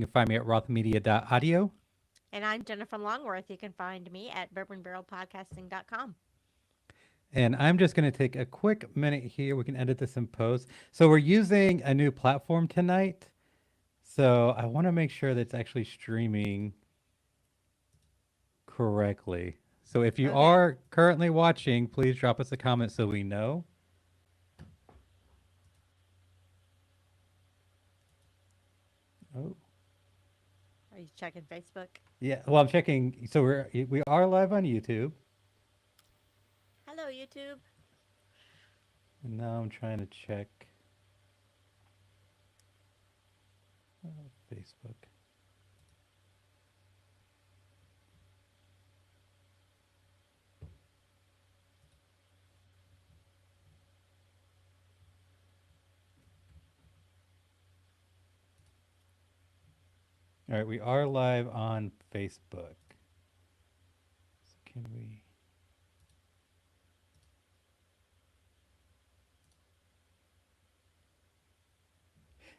You can find me at rothmedia.audio. And I'm Jennifer Longworth. You can find me at bourbonbarrelpodcasting.com. And I'm just going to take a quick minute here. We can edit this in post. So we're using a new platform tonight. So I want to make sure that it's actually streaming correctly. So if you Okay. are currently watching, please drop us a comment so we know. Oh, Are you checking Facebook? yeah. Well, I'm checking. So we are live on YouTube, Hello, YouTube. and now I'm trying to check Facebook. All right, we are live on Facebook. So can we?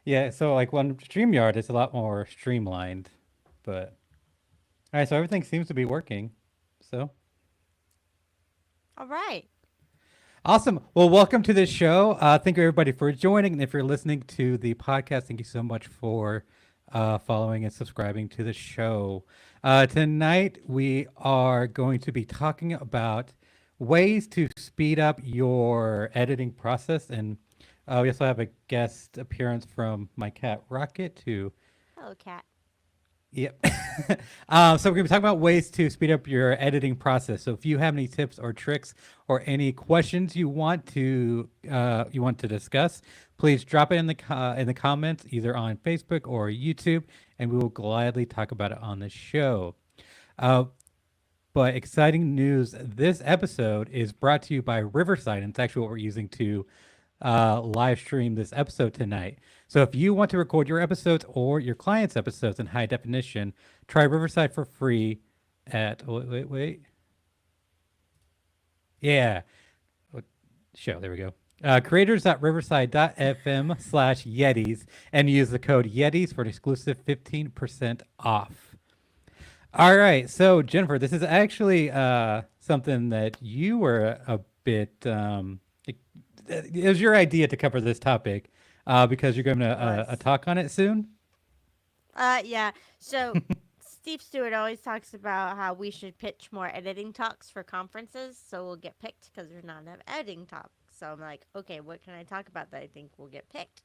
Yeah, so like on StreamYard, it's a lot more streamlined, but all right, so everything seems to be working. So All right. awesome. Well, welcome to this show. Thank you everybody for joining. And if you're listening to the podcast, thank you so much for following and subscribing to the show. Tonight, we are going to be talking about ways to speed up your editing process. And we also have a guest appearance from my cat, Rocket, who Hello, Cat. Yep. So we're going to be talking about ways to speed up your editing process. So if you have any tips or tricks or any questions you want to discuss, please drop it in the comments either on Facebook or YouTube, and we will gladly talk about it on the show. Uh, but exciting news: this episode is brought to you by Riverside, and it's actually what we're using to live stream this episode tonight. So if you want to record your episodes or your clients' episodes in high definition, try Riverside for free at wait. Yeah. Show. There we go. Creators.riverside.fm/Yetis and use the code Yetis for an exclusive 15% off. All right. So Jennifer, this is actually something that you were a bit it was your idea to cover this topic because you're giving It a was. talk on it soon. Yeah. So Steve Stewart always talks about how we should pitch more editing talks for conferences, so we'll get picked because there's not enough editing talks. So I'm like, okay, what can I talk about that I think will get picked?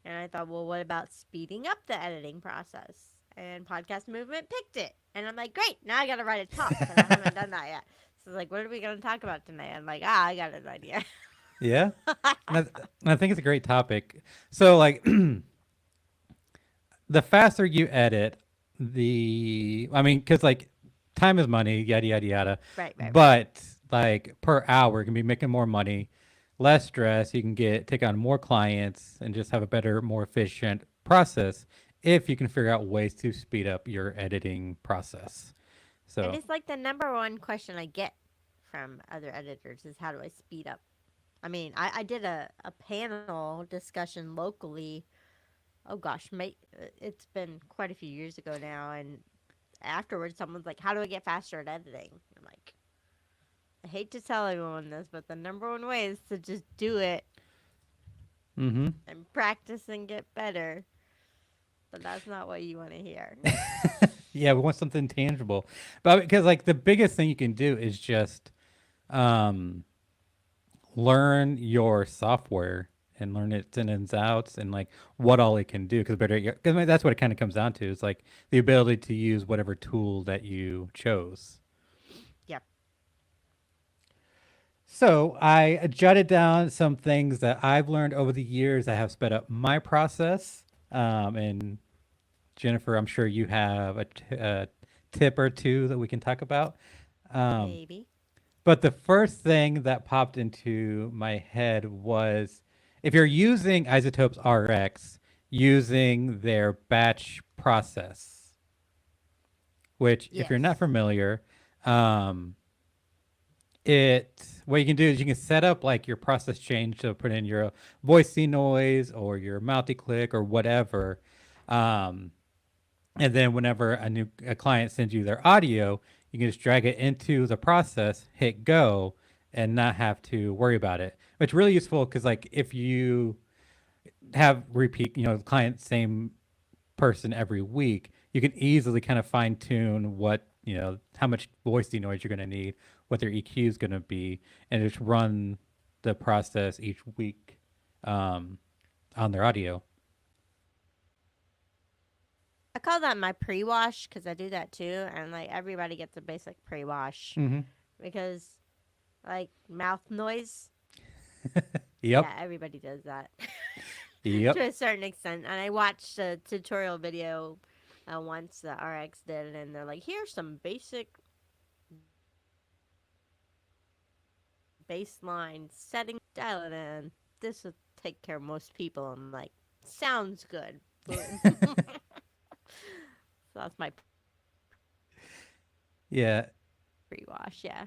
And I thought, well, what about speeding up the editing process? And Podcast Movement picked it. And I'm like, great, now I got to write a talk, but I haven't done that yet. So, like, what are we going to talk about tonight? I'm like, I got an idea. Yeah, and I think it's a great topic. So like, the faster you edit, I mean, because like, time is money, yada yada yada. Right, right, right. But like per hour, you can be making more money, less stress. You can take on more clients and just have a better, more efficient process if you can figure out ways to speed up your editing process. And So it's like the number one question I get from other editors is how do I speed up? I mean, I did a panel discussion locally. Oh gosh, it's been quite a few years ago now. And afterwards, someone's like, how do I get faster at editing? I'm like, I hate to tell everyone this, but the number one way is to just do it mm-hmm. and practice and get better. But that's not what you want to hear. Yeah, we want something tangible. But because like the biggest thing you can do is just um learn your software and learn its in and outs and like what all it can do because because I mean, that's what it kind of comes down to is like the ability to use whatever tool that you chose. Yep. So I jotted down some things that I've learned over the years that have sped up my process. And Jennifer, I'm sure you have a tip or two that we can talk about. Um, Maybe. but the first thing that popped into my head was if you're using Isotopes RX, using their batch process, which, if you're not Yes. familiar, um, what you can do is you can set up like your process change to put in your voice noise or your multi click or whatever. Um, And then whenever a client sends you their audio, you can just drag it into the process, hit go, and not have to worry about it. It's really useful because like if you have repeat, client same person every week, you can easily kind of fine tune what how much voice denoise you're going to need, what their EQ is going to be, and just run the process each week um, on their audio. I call that my pre-wash because I do that too, and like everybody gets a basic pre-wash Mm-hmm. because like mouth noise. Yep. Yeah, everybody does that to Yep. a certain extent. And I watched a tutorial video once that RX did, and they're like, "Here's some basic baseline settings. Dial it in. This will take care of most people." I'm like, "Sounds good." Boom. So that's my Yeah. pre-wash. Yeah.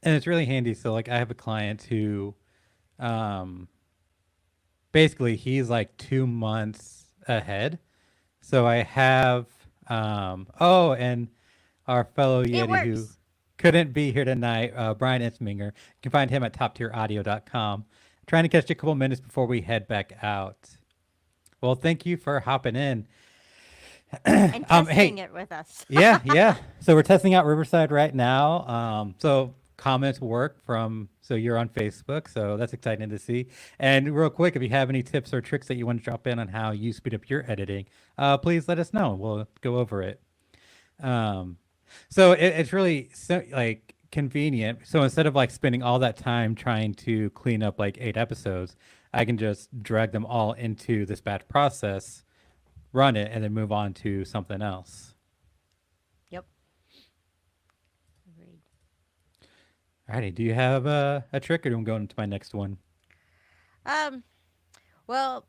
And it's really handy. So like I have a client who um basically he's like 2 months ahead. So I have and our fellow It Yeti who works. couldn't be here tonight, Brian Ensminger. You can find him at toptieraudio.com. Trying to catch a couple minutes before we head back out. Well, thank you for hopping in. And testing Hey, it with us. yeah, yeah. So we're testing out Riverside right now. So comments work from so you're on Facebook, so that's exciting to see. And real quick, if you have any tips or tricks that you want to drop in on how you speed up your editing, please let us know. We'll go over it. Um, so it's really like convenient. So instead of like spending all that time trying to clean up like 8 episodes, I can just drag them all into this batch process, run it, and then move on to something else. Yep. Agreed. Alrighty, do you have a trick, or do I go into my next one? Um. Well,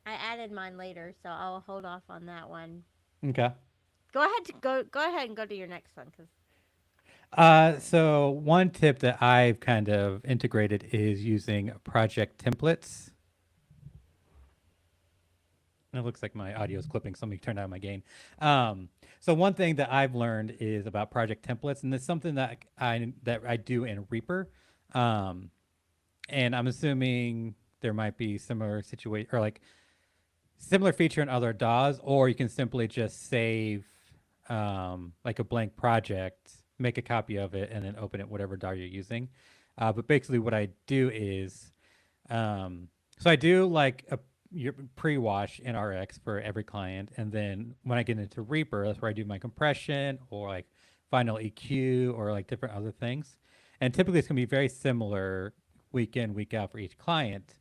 I added mine later, so I'll hold off on that one. Okay. Go ahead to go. Go ahead and go to your next one, because So one tip that I've kind of integrated is using project templates. It looks like my audio is clipping, so let me turn down my gain. So one thing that I've learned is about project templates, and it's something that I do in Reaper. Um, and I'm assuming there might be similar situation or like similar feature in other DAWs, or you can simply just save like a blank project, make a copy of it, and then open it whatever DAW you're using. But basically, what I do is, so I do like a your pre-wash in RX for every client, and then when I get into Reaper, that's where I do my compression or like final EQ or like different other things. And typically, it's gonna be very similar week in, week out for each client.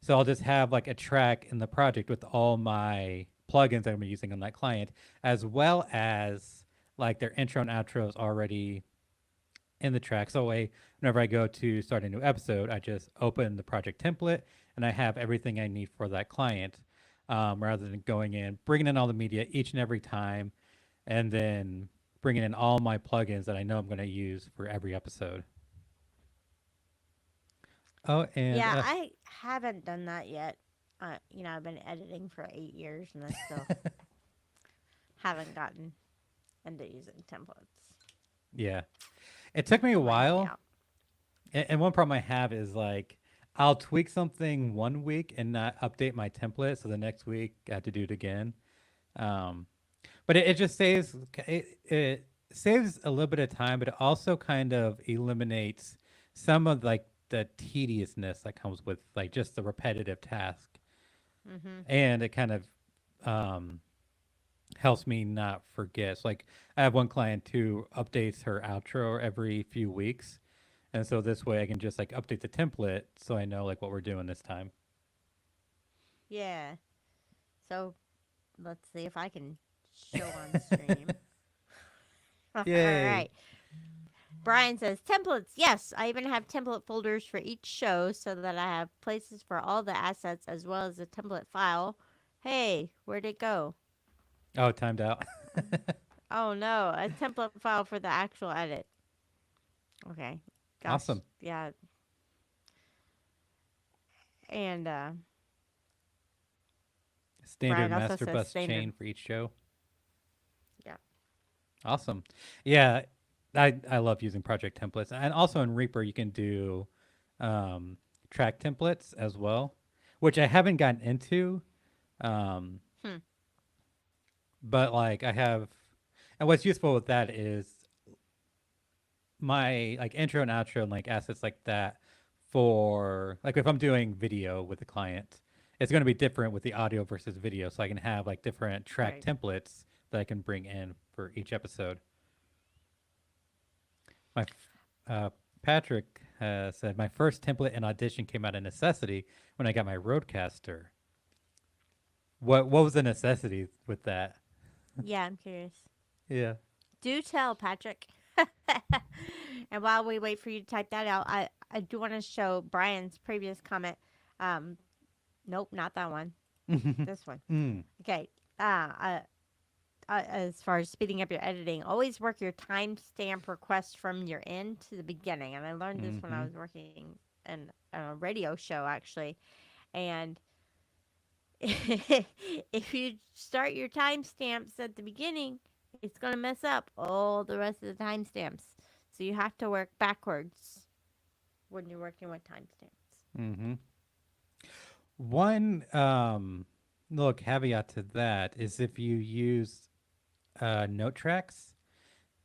So I'll just have like a track in the project with all my plugins that I'm using on that client, as well as like their intro and outros already in the track. So whenever I go to start a new episode, I just open the project template and I have everything I need for that client, rather than going in, bringing in all the media each and every time, and then bringing in all my plugins that I know I'm going to use for every episode. Oh, and yeah, I haven't done that yet. I've been editing for 8 years, and I still haven't gotten into using templates. yeah, it took me a Winds me while. out. And one problem I have is like I'll tweak something one week and not update my template, so the next week I have to do it again. Um, but it just it saves a little bit of time, but it also kind of eliminates some of like the tediousness that comes with like just the repetitive task, Mhm. and it kind of um, helps me not forget. So like I have one client who updates her outro every few weeks, and so this way I can just like update the template so I know like what we're doing this time. Yeah. So let's see if I can show on stream. All Yay. right. Brian says templates. Yes, I even have template folders for each show so that I have places for all the assets as well as a template file. Hey, where'd it go? Oh, timed out. Oh no, a template file for the actual edit. Okay. Gosh, Awesome. yeah. And Standard Brian also master says bus standard. chain for each show. Awesome. Yeah, I love using project templates, and also in Reaper you can do um, track templates as well, which I haven't gotten into. Um, Hmm. but like I have, and what's useful with that is my like intro and outro and like assets like that for like if I'm doing video with the client, it's going to be different with the audio versus video, so I can have like different track Right. templates that I can bring in for each episode. My uh, Patrick said my first template in Audition came out of necessity when I got my Roadcaster. What was the necessity with that? Yeah, I'm curious. Yeah. Do tell, Patrick. And while we wait for you to type that out, I do want to show Brian's previous comment. Um, nope, not that one. This one. mm. Okay. As far as speeding up your editing, always work your timestamp request from your end to the beginning. And I learned this when I Mm-hmm. was working in a radio show, actually. And if you start your timestamps at the beginning, it's going to mess up all the rest of the timestamps. So you have to work backwards when you're working with timestamps. Mm-hmm. One little caveat to that is if you use note tracks.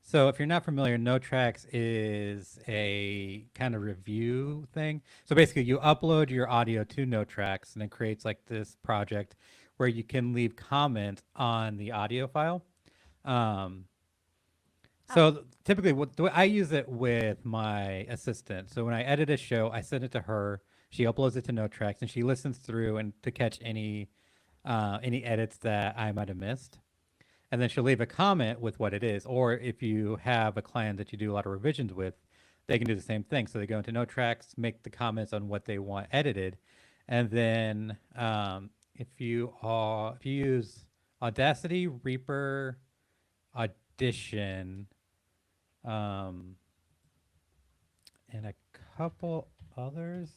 So if you're not familiar, note tracks is a kind of review thing. So basically, you upload your audio to note tracks, and it creates like this project where you can leave comments on the audio file. Um, Oh, so typically, the way I use it with my assistant. So when I edit a show, I send it to her. She uploads it to note tracks, and she listens through and to catch any edits that I might have missed, and then she'll leave a comment with what it is. Or if you have a client that you do a lot of revisions with, they can do the same thing. So they go into note tracks, make the comments on what they want edited, and then if you use Audacity, Reaper, Audition, um, and a couple others,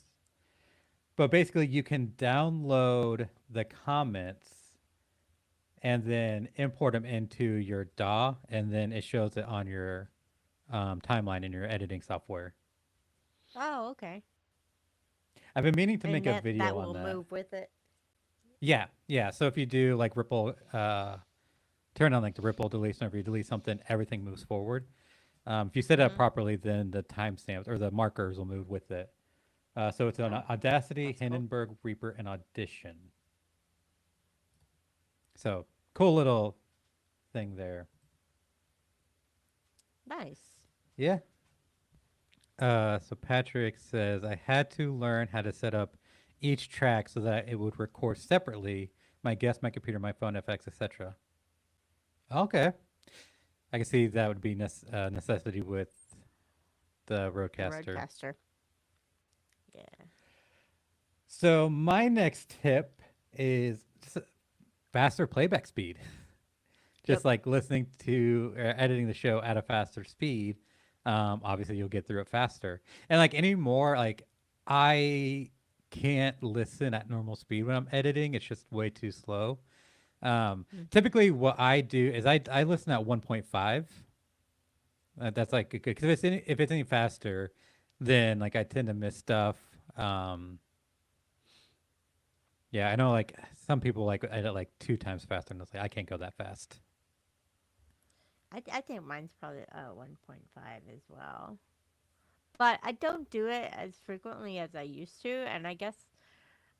but basically you can download the comments and then import them into your DAW, and then it shows it on your timeline in your editing software. oh, okay. I've been meaning to make And a that video on will that. move with it. Yeah, yeah. So if you do like Ripple, turn on like the Ripple deletion, or if you delete something, everything moves forward. If you set it up Mm-hmm. properly, then the timestamps or the markers will move with it. So it's on Oh, Audacity, that's cool. Hindenburg, Reaper, and Audition. So cool little thing there. Nice. Yeah. So Patrick says I had to learn how to set up each track so that it would record separately. My guest, my computer, my phone, FX, etc. Okay, I can see that would be necessity with the The Roadcaster. roadcaster. Yeah. So my next tip is faster playback speed. Yep. Just like listening to editing the show at a faster speed. Obviously, you'll get through it faster. And like anymore, like I can't listen at normal speed when I'm editing. It's just way too slow. Mm. Typically, what I do is I listen at 1.5. That's like good because if it's any faster, then like I tend to miss stuff. Um, yeah, I know like some people like edit like 2 times faster, and it's like I can't go that fast. I think mine's probably 1.5 as well. But I don't do it as frequently as I used to. And I guess,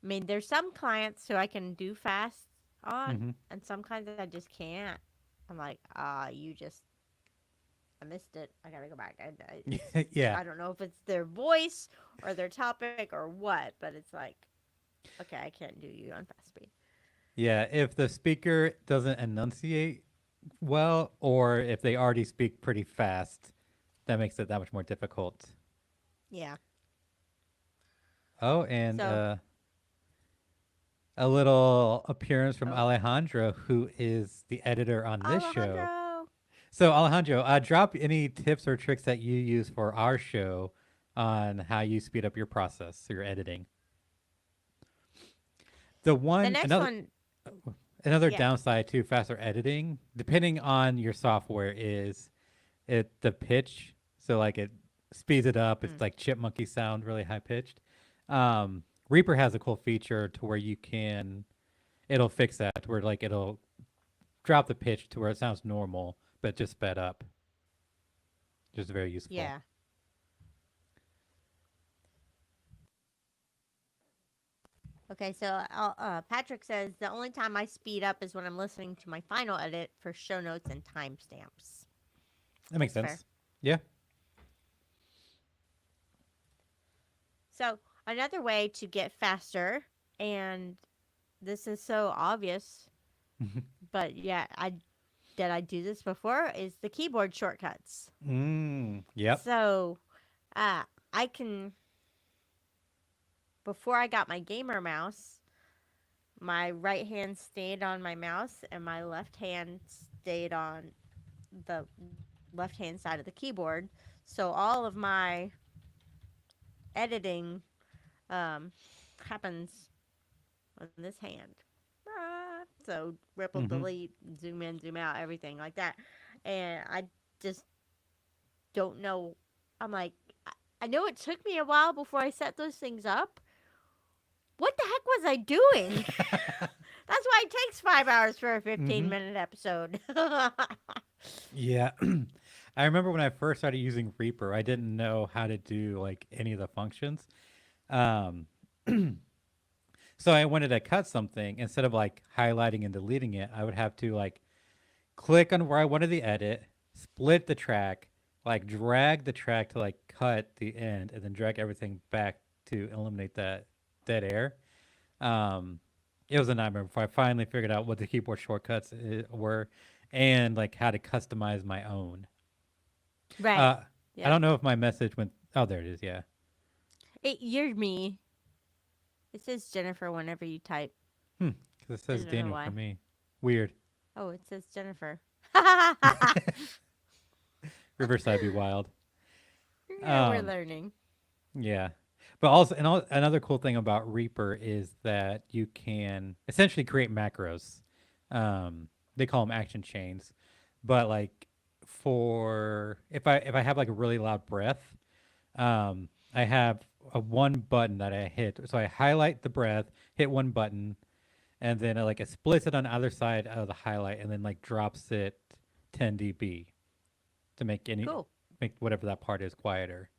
I mean, there's some clients who I can do fast on, Mm-hmm. and some clients I just can't. I'm like, you just, I missed it. I gotta go back. Yeah. I don't know if it's their voice or their topic or what, but it's like, okay, I can't do you on fast speed. Yeah, if the speaker doesn't enunciate well, or if they already speak pretty fast, that makes it that much more difficult. Yeah. Oh, and So, a little appearance from oh, Alejandro, who is the editor on this show. Alejandro. So, Alejandro, drop any tips or tricks that you use for our show on how you speed up your process, your editing. The The one, next another, one, Another Yeah. downside to faster editing, depending on your software, is it the pitch. So like it speeds it up. It's Mm. like chipmunky sound, really high pitched. Reaper has a cool feature to where you can it'll fix that to where like it'll drop the pitch to where it sounds normal but just sped up. Just very useful. Yeah. Okay, so Patrick says the only time I speed up is when I'm listening to my final edit for show notes and timestamps. That makes That's fair. sense. Yeah. So another way to get faster, and this is so obvious, but yeah, I do this before, is the keyboard shortcuts. Yep. So uh, I can, before I got my gamer mouse, my right hand stayed on my mouse and my left hand stayed on the left hand side of the keyboard. So all of my editing happens on this hand. So ripple, Mm-hmm. delete, zoom in, zoom out, everything like that. And I just don't know. I'm like, I know it took me a while before I set those things up. What the heck was I doing? That's why it takes 5 hours for a 15 Mm-hmm. minute episode. Yeah. I remember when I first started using Reaper, I didn't know how to do like any of the functions. Um, so I wanted to cut something instead of like highlighting and deleting it. I would have to like click on where I wanted the edit, split the track, like drag the track to like cut the end, and then drag everything back to eliminate that dead air. Um, it was a nightmare before I finally figured out what the keyboard shortcuts were and like how to customize my own. Right. Uh, I Yep. don't know if my message went. Oh, there it is. Yeah. You're me. It says Jennifer whenever you type. Because it I says don't know Daniel for why. me. Weird. Oh, it says Jennifer. Riverside be wild. Yeah, we're Um, learning. yeah. But also, another cool thing about Reaper is that you can essentially create macros. They call them action chains, but like for if I have like a really loud breath, I have a one button that I hit. So I highlight the breath, hit one button, and then like it splits it on either side of the highlight, and then like drops it 10 dB to Cool. make whatever that part is quieter.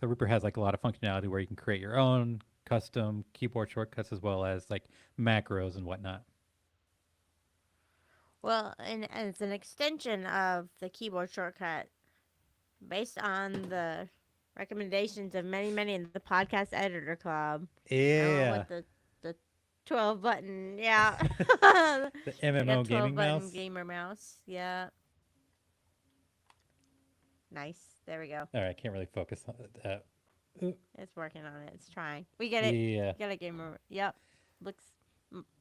So Reaper has like a lot of functionality where you can create your own custom keyboard shortcuts as well as like macros and whatnot. Well, and as an extension of the keyboard shortcut, based on the recommendations of many in the podcast editor club, I don't know what Yeah. the 12 button, yeah. The I got MMO 12 gaming button mouse. gamer mouse. Yeah. Nice. There we go. All right, I can't really focus on that. It's working on it. It's trying. We get it. Yeah. Got a gamer. Yep. Looks.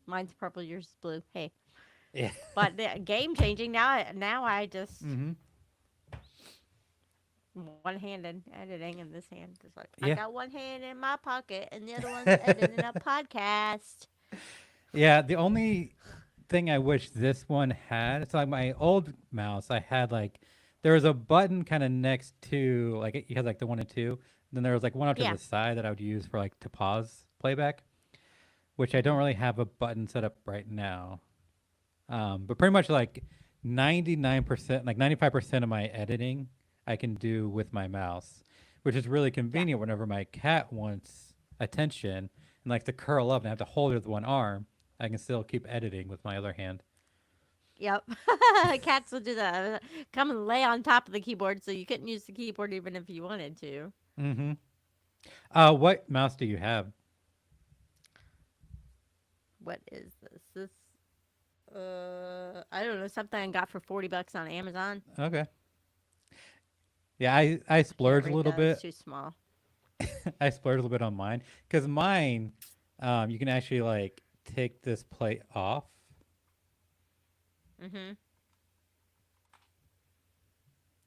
Mine's purple. Yours is blue. Hey. Yeah. But the game changing now. Now I just Mm-hmm. one handed editing, and this hand just like I Yeah. got one hand in my pocket, and the other one's editing a podcast. Yeah. The only thing I wish this one had, it's like my old mouse, I had like, there was a button kind of next to, like, you had like the one and two. Then there was like one out to Yeah. the side that I would use for like to pause playback, which I don't really have a button set up right now. But pretty much like 99%, like 95% of my editing I can do with my mouse, which is really Yeah. convenient whenever my cat wants attention and like to curl up and I have to hold it with one arm. I can still keep editing with my other hand. Yep. Cats will do that. Come and lay on top of the keyboard, so you couldn't use the keyboard even if you wanted to. Mm-hmm. What mouse do you have? What is this? I don't know, something I got for $40 on Amazon. Okay. Yeah, I I can't splurge a read little that. It's bit. too small. I splurge a little bit on mine because mine, you can actually like take this plate off. Mm-hmm.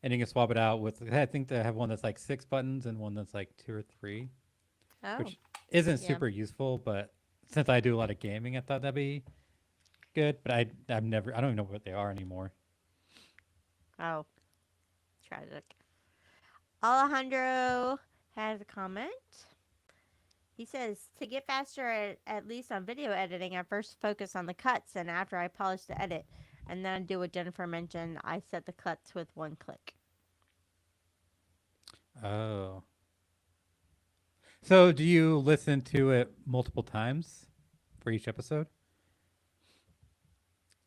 And you can swap it out with. I think they have one that's like 6 buttons and one that's like two or three, Oh, which isn't yeah. super useful. But since I do a lot of gaming, I thought that'd be good, but I don't even know what they are anymore. Oh, tragic. Alejandro has a comment. He says, to get faster at least on video editing, I first focus on the cuts, and after I polish the edit, and then I do what Jennifer mentioned. I set the cuts with one click. Oh. So do you listen to it multiple times for each episode?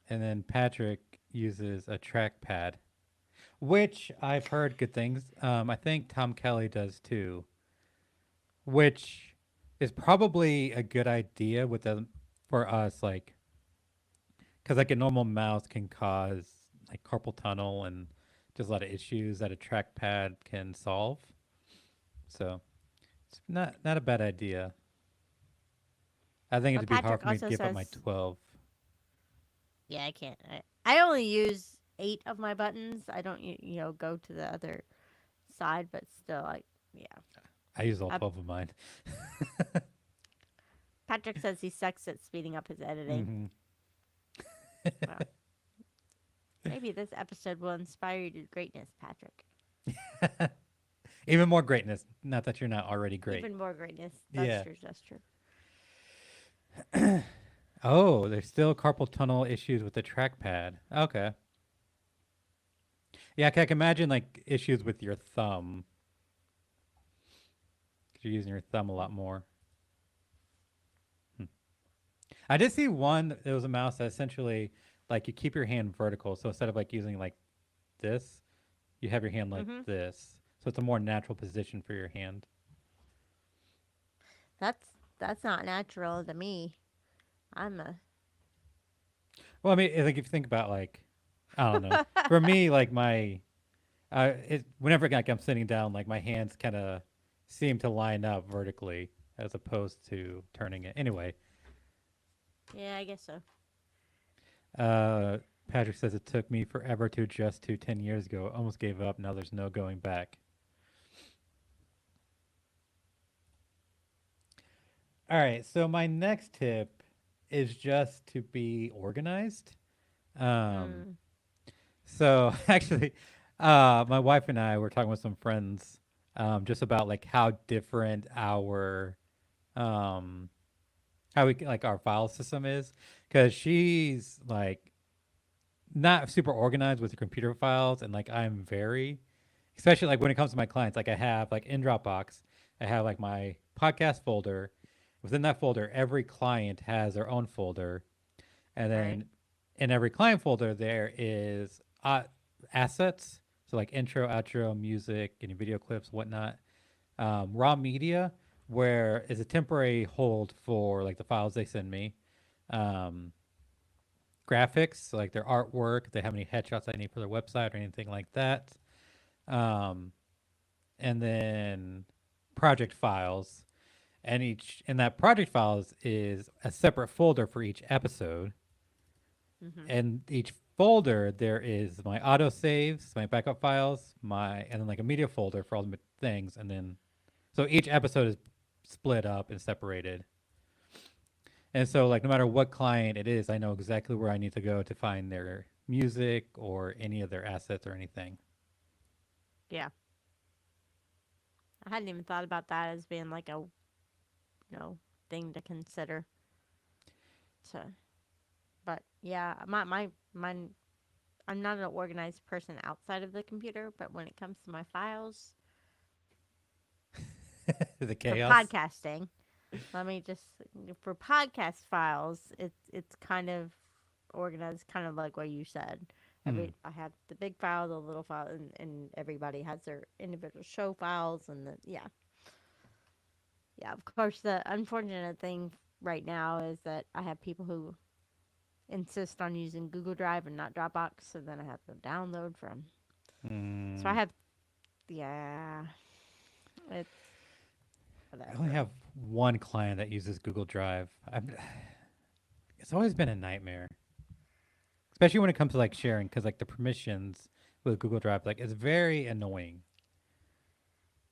And then Patrick uses a trackpad, which I've heard good things. I think Tom Kelly does too, which is probably a good idea with the for us, like because like a normal mouse can cause like carpal tunnel and just a lot of issues that a trackpad can solve. So it's not a bad idea. I think But it'd be hard Patrick for me to also give up my says, 12. yeah, I can't. I only use 8 of my buttons. I don't, go to the other side, but still, yeah. I use all Uh, 12 of mine. Patrick says he sucks at speeding up his editing. Hmm. Well, maybe this episode will inspire you to greatness, Patrick. Even more greatness. Not that you're not already great. Even more greatness. That's Yeah. true. That's true. Oh, there's still carpal tunnel issues with the trackpad. Okay. Yeah, I can imagine like issues with your thumb. 'Cause you're using your thumb a lot more. Hmm. I did see one. There was a mouse that essentially, like, you keep your hand vertical. So instead of like using like this, you have your hand like Mm-hmm. this. So it's a more natural position for your hand. That's that's not natural to me. I'm a. Well, I mean, like if you think about like, I don't know. For me, like whenever like I'm sitting down, like my hands kind of seem to line up vertically as opposed to turning it. Anyway, Yeah, I guess so. uh, Patrick says it took me forever to adjust to 10 years ago. Almost gave up. Now there's no going back. All right. So my next tip is just to be organized. Um, Mm. so actually, my wife and I were talking with some friends, just about like how different um, how we like our file system is, because she's like not super organized with her computer files, and like I'm very, especially like when it comes to my clients. Like I have like in Dropbox, I have like my podcast folder. Within that folder, every client has their own folder, and Right. then in every client folder there is assets, so like intro, outro, music, any video clips, whatnot. Raw media, where is a temporary hold for like the files they send me. Um, Graphics, so like their artwork, if they have any headshots I need for their website or anything like that. Um, and then project files, and each in that project files is a separate folder for each episode. Mm-hmm. And each folder there is my auto saves, my backup files, my and then like a media folder for all the things, and then so each episode is split up and separated. And so like no matter what client it is, I know exactly where I need to go to find their music or any of their assets or anything. Yeah. I hadn't even thought about that as being like a thing to consider. To, but yeah, mine. I'm not an organized person outside of the computer, but when it comes to my files The for chaos. podcasting, let me just for podcast files, it's kind of organized, kind of like what you said. Hmm. I have the big file, the little file, and everybody has their individual show files, and yeah. Of course, the unfortunate thing right now is that I have people who insist on using Google Drive and not Dropbox, so then I have to download from. So I Hmm. have, yeah, it's I only whatever. have one client that uses Google Drive. It's always been a nightmare, especially when it comes to like sharing, because like the permissions with Google Drive, like it's very annoying.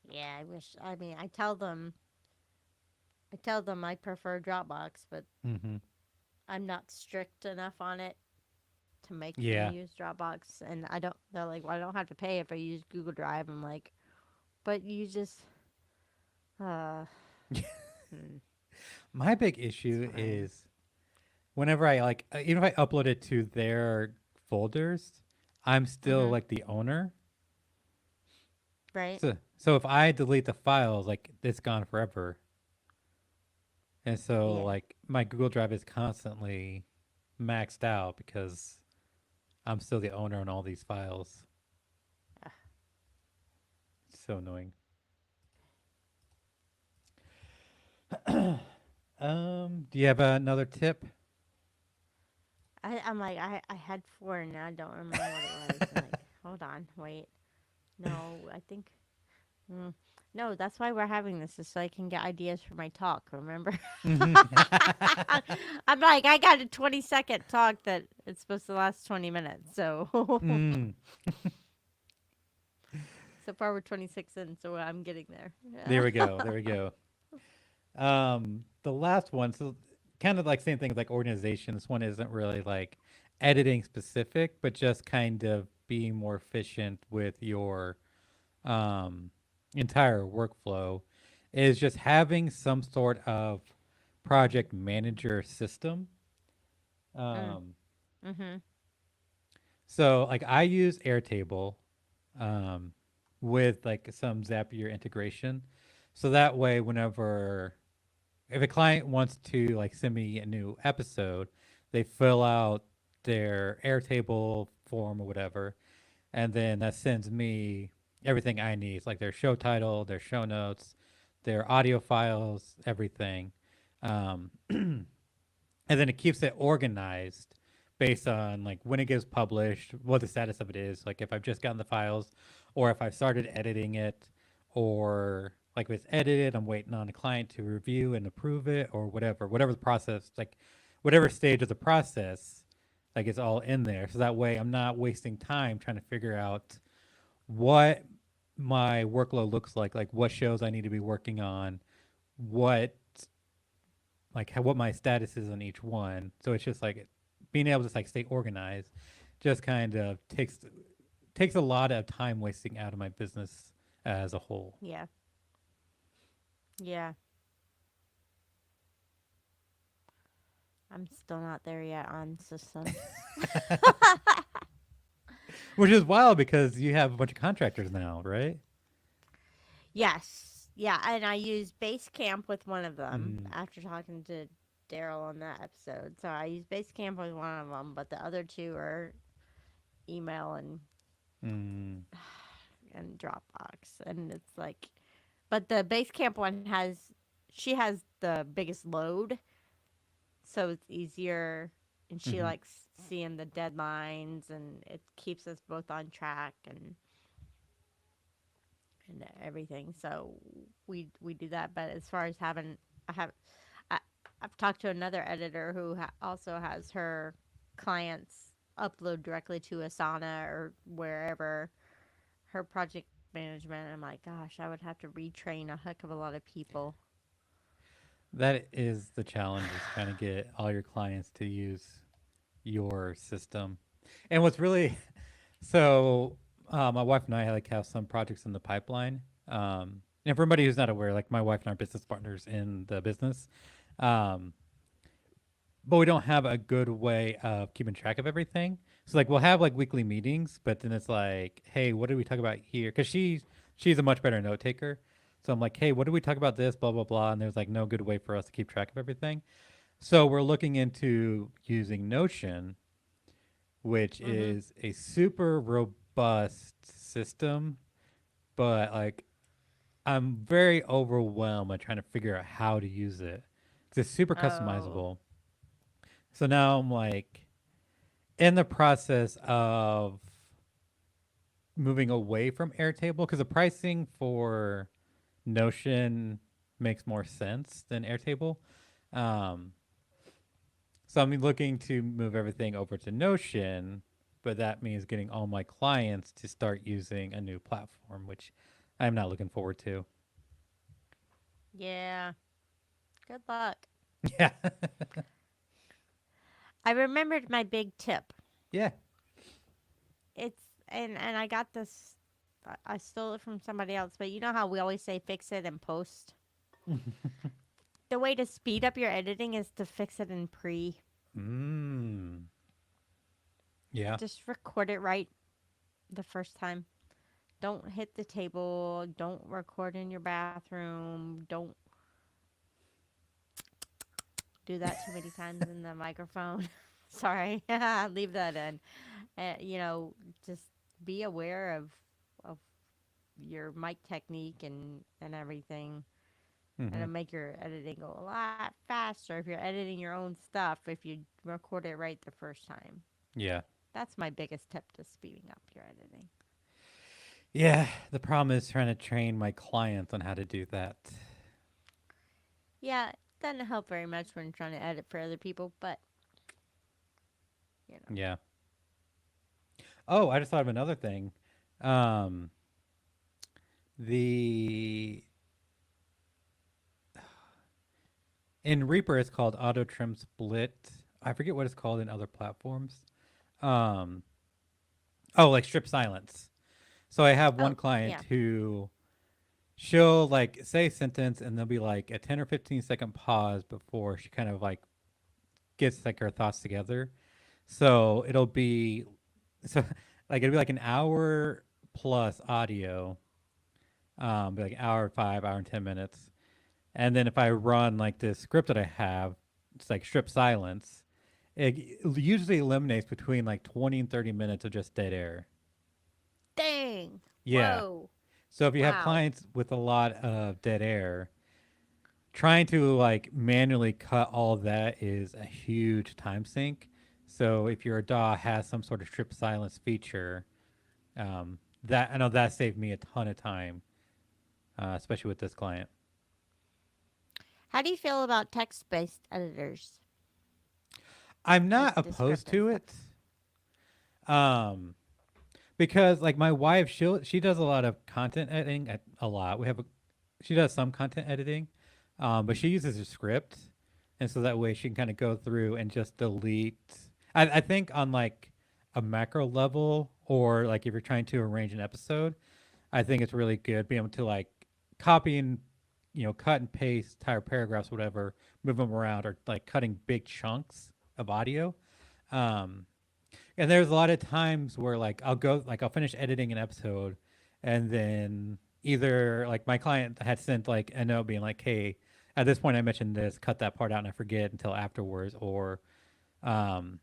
Yeah, I wish. I mean, I tell them I prefer Dropbox, but Hmm. I'm not strict enough on it to make them Yeah. use Dropbox, and I don't. They're like, well, I don't have to pay if I use Google Drive. I'm like, but you just, uh, hmm, My big it's issue fine, is whenever I like, even if I upload it to their folders, I'm still mm-hmm. like the owner. Right? So if I delete the files, like it's gone forever. And so Yeah. like my Google Drive is constantly maxed out because I'm still the owner on all these files. Ugh. It's so annoying. Do you have another tip? I'm like, I had four, and I don't remember what it was. I'm like, hold on, wait, no, I think. Mm. No, that's why we're having this, is so I can get ideas for my talk. Remember? Mhm. I'm like, I got a 20-second talk that it's supposed to last 20 minutes. So Mm, so far we're 26 in, so I'm getting there. there we go. There we go. The last one, so kind of like same thing with like organization. This one isn't really like editing specific, but just kind of being more efficient with your um, entire workflow is just having some sort of project manager system. Mm, Um, mhm. so like I use Airtable um, with like some Zapier integration. So that way, whenever if a client wants to like send me a new episode, they fill out their Airtable form or whatever, and then that sends me everything I need, like their show title, their show notes, their audio files, everything. And then it keeps it organized based on like when it gets published, what the status of it is, like if I've just gotten the files, or if I've started editing it, or like if it's edited, I'm waiting on a client to review and approve it, or whatever the process, like whatever stage of the process, like it's all in there. So that way, I'm not wasting time trying to figure out what my workload looks like what shows I need to be working on, what like how, what my status is on each one. So it's just like being able to just like stay organized just kind of takes a lot of time wasting out of my business as a whole. Yeah. Yeah. I'm still not there yet on systems. Which is wild because you have a bunch of contractors now, right? Yes. Yeah, and I use Basecamp with one of them Mm, after talking to Daryl on that episode. So I use Basecamp with one of them, but the other two are email mm, and Dropbox. And it's like, but the Basecamp one has, she has the biggest load, so it's easier, and she mm-hmm. likes seeing the deadlines, and it keeps us both on track and everything. So we do that. But as far as having, I have, I, I've talked to another editor who also has her clients upload directly to Asana or wherever her project management. I'm like, gosh, I would have to retrain a heck of a lot of people. That is the challenge is trying to get all your clients to use your system. And what's really so my wife and I like have some projects in the pipeline. And for everybody who's not aware, like my wife and I are business partners in the business, um, but we don't have a good way of keeping track of everything. So like we'll have like weekly meetings, but then it's like, hey, what did we talk about here? Because she's a much better note taker. So I'm like, hey, what did we talk about this? Blah blah blah. And there's like no good way for us to keep track of everything. So we're looking into using Notion, which Mm-hmm. is a super robust system, but like I'm very overwhelmed by trying to figure out how to use it. It's super Oh. customizable. So now I'm like in the process of moving away from Airtable because the pricing for Notion makes more sense than Airtable. Um, so I'm looking to move everything over to Notion, but that means getting all my clients to start using a new platform, which I'm not looking forward to. Yeah. Good luck. Yeah. I remembered my big tip. Yeah. It's and I got this. I stole it from somebody else, but you know how we always say fix it in post. The way to speed up your editing is to fix it in pre. Mm. Yeah. Just record it right the first time. Don't hit the table. Don't record in your bathroom. Don't do that too many times in the microphone. Sorry, leave that in. You know, just be aware of your mic technique and everything, and Hmm. it'll make your editing go a lot faster if you're editing your own stuff. If you record it right the first time, Yeah. that's my biggest tip to speeding up your editing. Yeah. The problem is trying to train my clients on how to do that. Yeah, it doesn't help very much when you're trying to edit for other people, but you know. Yeah. Oh, I just thought of another thing. Um, the in Reaper it's called auto trim split. I forget what it's called in other platforms. Um, oh, like strip silence. So I have Oh one yeah, client who she'll like say a sentence and there'll be like a 10 or 15-second pause before she kind of like gets like her thoughts together. So it'll be so like it'll be like an hour plus audio, be like hour 5, hour and 10 minutes. And then if I run like this script that I have, it's like strip silence. It usually eliminates between like 20 and 30 minutes of just dead air. dang, Yeah. whoa, So if you have wow. clients with a lot of dead air, trying to like manually cut all of that is a huge time sink. So if your DAW has some sort of strip silence feature, that I know that saved me a ton of time, especially with this client. How do you feel about text-based editors I'm like not opposed Descript and to stuff? it, um, because like my wife, she does a lot of content editing, a lot. She does some content editing, but she uses a script, and so that way she can kind of go through and just delete. I think on like a macro level, or like if you're trying to arrange an episode, I think it's really good being able to like copy and cut and paste entire paragraphs, whatever, move them around, or like cutting big chunks of audio. Um, and there's a lot of times where I'll finish editing an episode, and then either like my client had sent like a note being like, "Hey, at this point I mentioned this, cut that part out," and I forget until afterwards, or um,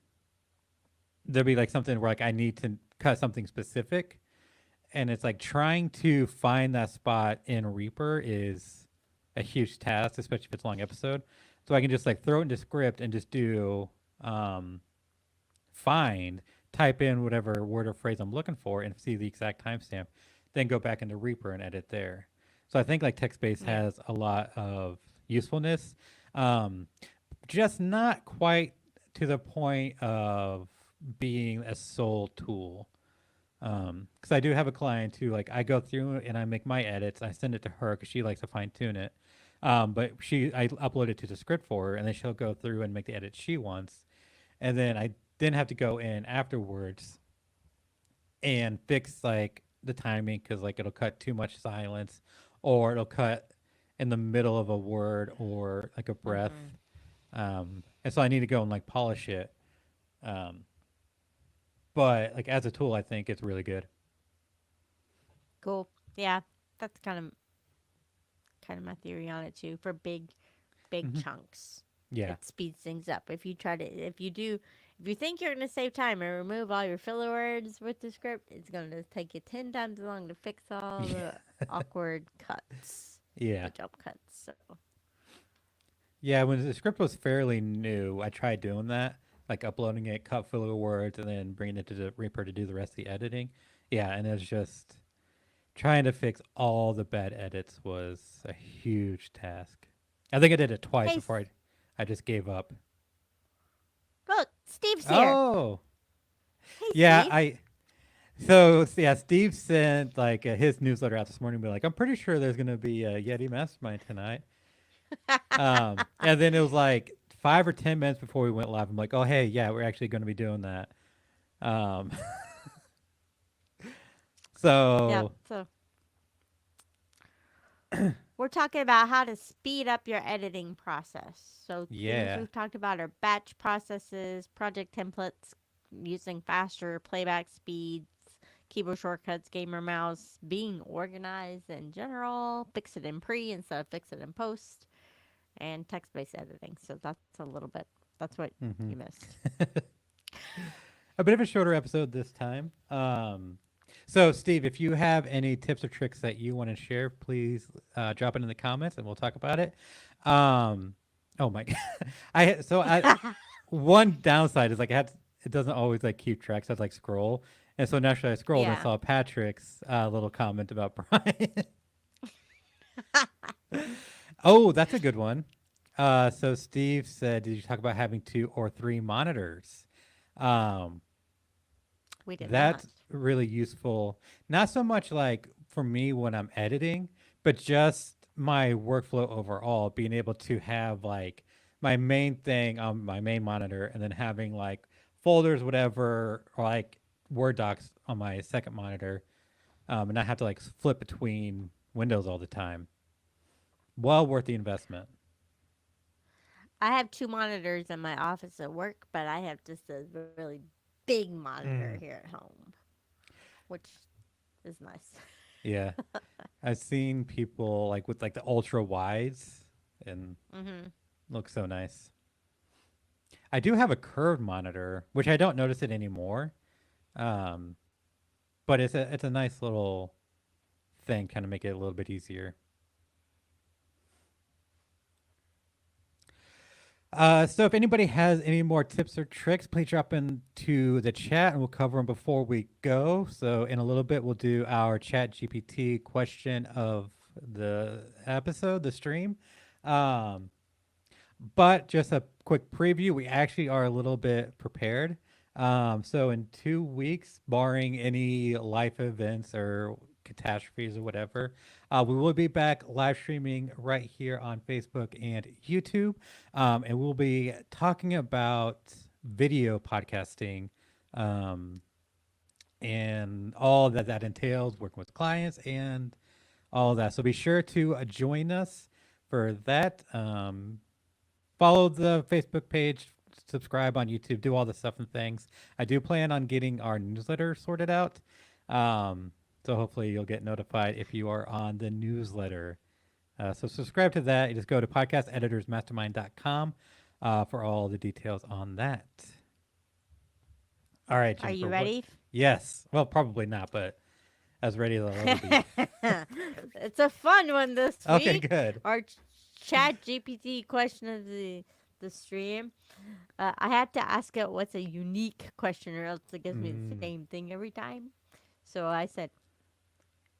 there'll be like something where like I need to cut something specific, and it's like trying to find that spot in Reaper is a huge task, especially if it's a long episode. So I can just like throw it into script and just do um, find, type in whatever word or phrase I'm looking for, and see the exact timestamp. Then go back into Reaper and edit there. So I think like text based Yeah. has a lot of usefulness, um, just not quite to the point of being a sole tool. Because I do have a client who like I go through and I make my edits. I send it to her because she likes to fine tune it. But I upload it to the script for her, and then she'll go through and make the edits she wants, and then I then have to go in afterwards and fix like the timing because like it'll cut too much silence, or it'll cut in the middle of a word or like a breath. Mm-hmm. And so I need to go and like polish it. Um, but like as a tool, I think it's really good. Cool. Yeah, that's kind of my theory on it too. For big Hmm. chunks, Yeah. it speeds things up. If you think you're gonna save time and remove all your filler words with the script, it's gonna take you 10 times as long to fix all the awkward cuts, Yeah. the jump cuts. So Yeah. When the script was fairly new, I tried doing that, like uploading it, cut filler words, and then bringing it to the Reaper to do the rest of the editing. Yeah, and it's just trying to fix all the bad edits was a huge task. I think I did it twice hey, before I just gave up. look, Steve's here. Oh, Hey, yeah, Steve. I so yeah, Steve sent like his newsletter out this morning, be like, I'm pretty sure there's gonna be a Yeti Mastermind tonight. And then it was like 5 or 10 minutes before we went live, I'm like, oh hey, yeah, we're actually going to be doing that. Um, Yep. so So we're talking about how to speed up your editing process. So things yeah. we've talked about are batch processes, project templates, using faster playback speeds, keyboard shortcuts, gamer mouse, being organized in general, fix it in pre instead of fix it in post, and text-based editing. So that's a little bit. That's what you Hmm. missed. A bit of a shorter episode this time. So, Steve, if you have any tips or tricks that you want to share, please drop it in the comments and we'll talk about it. Um, oh my god, I one downside is like it doesn't always like keep track, so I have to like scroll, and so naturally I scrolled and Yeah. saw Patrick's little comment about Brian. Oh, that's a good one. So Steve said, "Did you talk about having 2 or 3 monitors?" Um, We did not. That's really useful. Not so much like for me when I'm editing, but just my workflow overall, being able to have like my main thing on my main monitor and then having like folders, whatever, or like Word docs on my second monitor, and not have to like flip between windows all the time. Well worth the investment. I have two monitors in my office at work, but I have just a really big monitor Mm. here at home, which is nice. Yeah. I've seen people like with like the ultra wides and Hmm. looks so nice. I do have a curved monitor, which I don't notice it anymore. Um, but it's a nice little thing, kind of make it a little bit easier. So if anybody has any more tips or tricks, please drop into the chat and we'll cover them before we go. So in a little bit, we'll do our chat GPT question of the episode, the stream. Um, But just a quick preview, we actually are a little bit prepared. So in 2 weeks, barring any life events or catastrophes or whatever, we will be back live streaming right here on Facebook and YouTube. And we'll be talking about video podcasting um, and all that that entails, working with clients and all of that. So be sure to join us for that. Follow the Facebook page, subscribe on YouTube, do all the stuff and things. I do plan on getting our newsletter sorted out. Um, so hopefully you'll get notified if you are on the newsletter. So subscribe to that. You just go to podcasteditorsmastermind.com for all the details on that. All right, Are you Jennifer. What? ready? Yes. Well, probably not, but as ready as I'll ever be. It's a fun one this Okay, week. good. Our chat GPT question of the stream. I had to ask it what's a unique question, or else it gives me the Mm. same thing every time. So I said,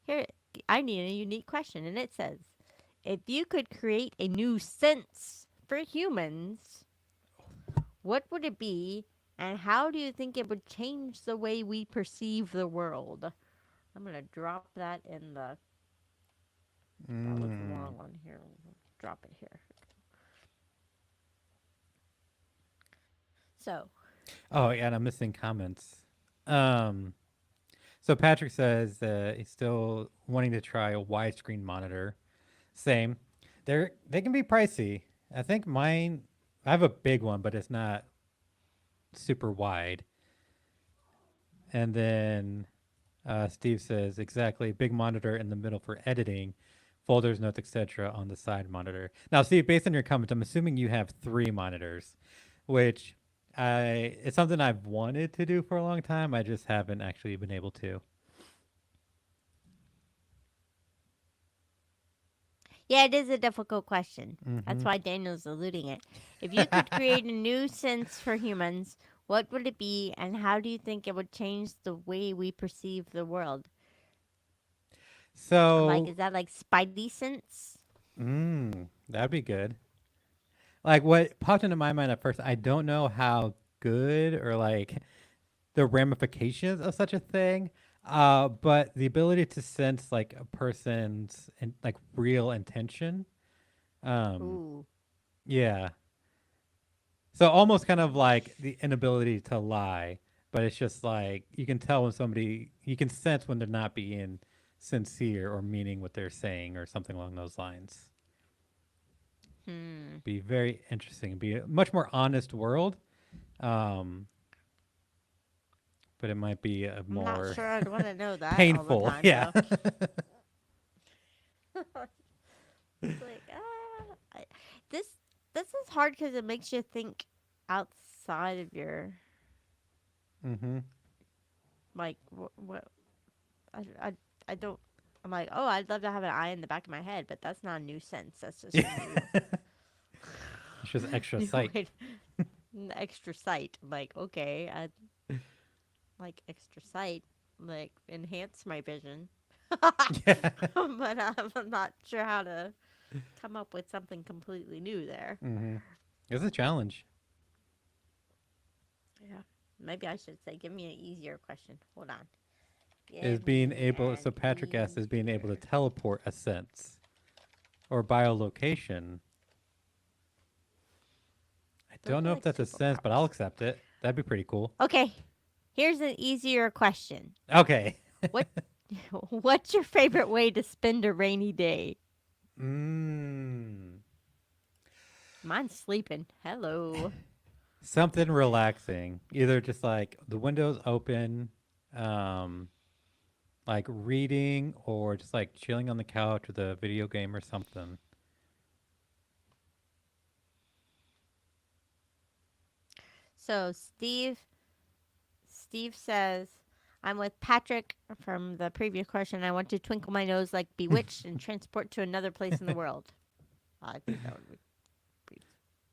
"Here, I need a unique question," and it says, "If you could create a new sense for humans, what would it be, and how do you think it would change the way we perceive the world?" I'm gonna drop that in the. That was the Mm. wrong one here. Drop it here. So, Oh, yeah, and I'm missing comments. Um, So Patrick says he's still wanting to try a widescreen monitor. Same. They can be pricey. I think mine. I have a big one, but it's not super wide. And then Steve says exactly big monitor in the middle for editing, folders, notes, etc. on the side monitor. Now, Steve, based on your comments, I'm assuming you have 3 monitors, which I it's something I've wanted to do for a long time. I just haven't actually been able to. yeah, it is a difficult question. That's Mm-hmm. why Daniel's eluding it. If you could create a new sense for humans, what would it be, and how do you think it would change the way we perceive the world? I'm like, So is that like Spidey sense? That'd be good. Like what popped into my mind at first, I don't know how good or like the ramifications of such a thing. But the ability to sense like a person's like real intention. Um, Ooh. yeah. So almost kind of like the inability to lie, but it's just like you can tell when somebody, you can sense when they're not being sincere or meaning what they're saying or something along those lines. Hmm. Be very interesting. Be a much more honest world, um, but it might be a I'm not more sure I'd want to know that all the painful. time, Yeah. though. It's like, I, this this is hard because it makes you think outside of your hmm like what I, I I don't. I'm like, oh, I'd love to have an eye in the back of my head, but that's not a new sense. That's just a new it's just extra new sight. way, extra sight. I'm like, okay, I like extra sight, like enhance my vision. Yeah. But I'm not sure how to come up with something completely new there. hmm It's a challenge. Yeah. Maybe I should say, give me an easier question. Hold on. Is Give being me able, so an Patrick asks, is being able to easier. teleport a sense or biolocation. I Those don't are know if like that's a sense, but I'll superpowers. accept it. That'd be pretty cool. Okay. Here's an easier question. Okay. What What's your favorite way to spend a rainy day? mm. Mine's sleeping. Hello. Something relaxing. Either just like the windows open, um, like reading, or just like chilling on the couch with a video game or something. So Steve says, I'm with Patrick from the previous question. I want to twinkle my nose like bewitched and transport to another place in the world. I think that would be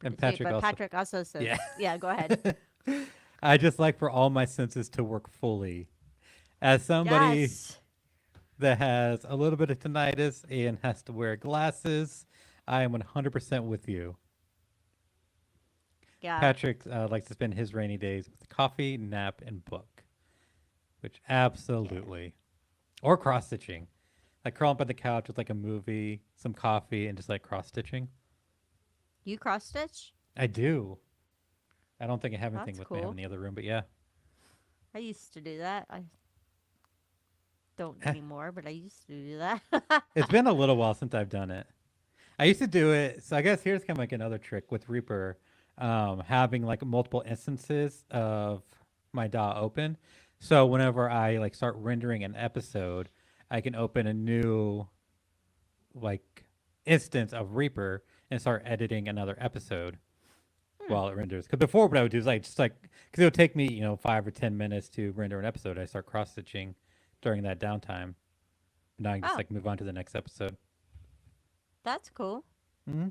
And pretty sweet. Patrick But also. Patrick also says, Yeah. yeah, go ahead. I just like for all my senses to work fully. As somebody Yes. that has a little bit of tinnitus and has to wear glasses, I am 100% with you. Yeah. Patrick likes to spend his rainy days with coffee, nap, and book, which Yeah. absolutely. Or cross stitching. Like curl up on the couch with like a movie, some coffee, and just like cross stitching. You cross stitch? I do. I don't think I have anything That's with me. I have in cool. the other room, but yeah. I used to do that. I don't Eh, anymore, but I used to do that. it's been a little while since I've done it. I used to do it. So I guess here's kind of like another trick with Reaper, having like multiple instances of my DAW open. So whenever I like start rendering an episode, I can open a new like instance of Reaper and start editing another episode Hmm. while it renders. Because before what I would do is like just like because it would take me 5 or 10 minutes to render an episode. I start cross stitching during that downtime. Now I can just Oh, like move on to the next episode. that's cool. Mm-hmm.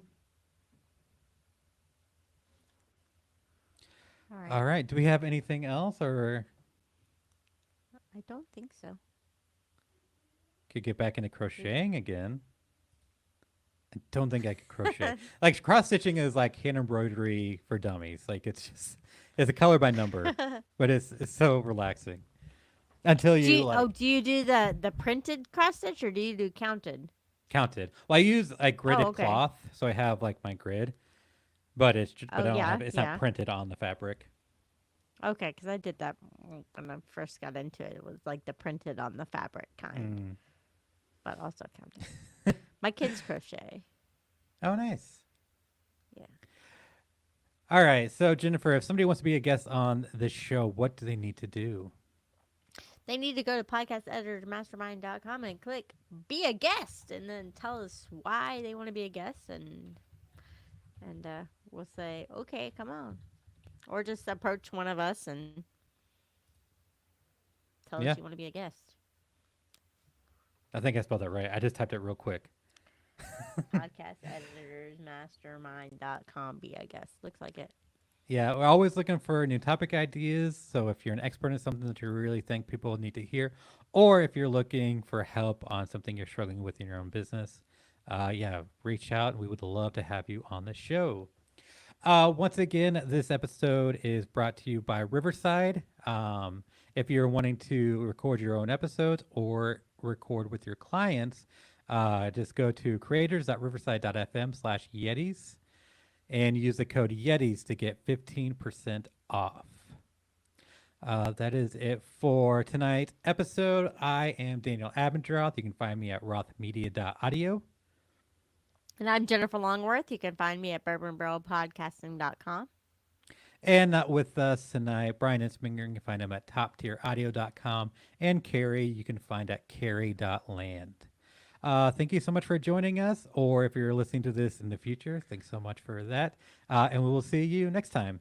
All right. All right. Do we have anything else, or I don't think so. could get back into We- crocheting again? I don't think I could crochet. Like cross stitching is like hand embroidery for dummies. Like it's a color by number, but it's so relaxing until you like do you do the printed cross stitch or do you do counted? count it. Well, I use like Oh, gridded okay. cloth, so I have like my grid, but Oh, but I don't yeah, have it. It's not yeah. printed on the fabric. Okay, because I did that when I first got into it. It was like the printed on the fabric kind, Mm. but also counted. My kids crochet. Oh, nice. Yeah. All right. So Jennifer, if somebody wants to be a guest on this show, what do they need to do? They need to go to podcasteditormastermind.com and click be a guest and then tell us why they want to be a guest and we'll say, okay, come on. Or just approach one of us and tell us Yeah, you want to be a guest. I think I spelled that right. I just typed it real quick. Podcasteditorsmastermind.com be a guest. Looks like it. Yeah, we're always looking for new topic ideas. So if you're an expert in something that you really think people need to hear, or if you're looking for help on something you're struggling with in your own business, yeah, reach out. We would love to have you on the show. Once again, this episode is brought to you by Riverside. If you're wanting to record your own episodes or record with your clients, just go to creators.riverside.fm/yetis. and use the code Yetis to get 15% off. That is it for tonight's episode. I am Daniel Abendroth. You can find me at rothmedia.audio. And I'm Jennifer Longworth. You can find me at bourbonbarrelpodcasting.com. And not with us tonight, Brian Ensminger. You can find him at toptieraudio.com. And Carrie, you can find at carrie.land. Thank you so much for joining us. Or if you're listening to this in the future, thanks so much for that. And we will see you next time.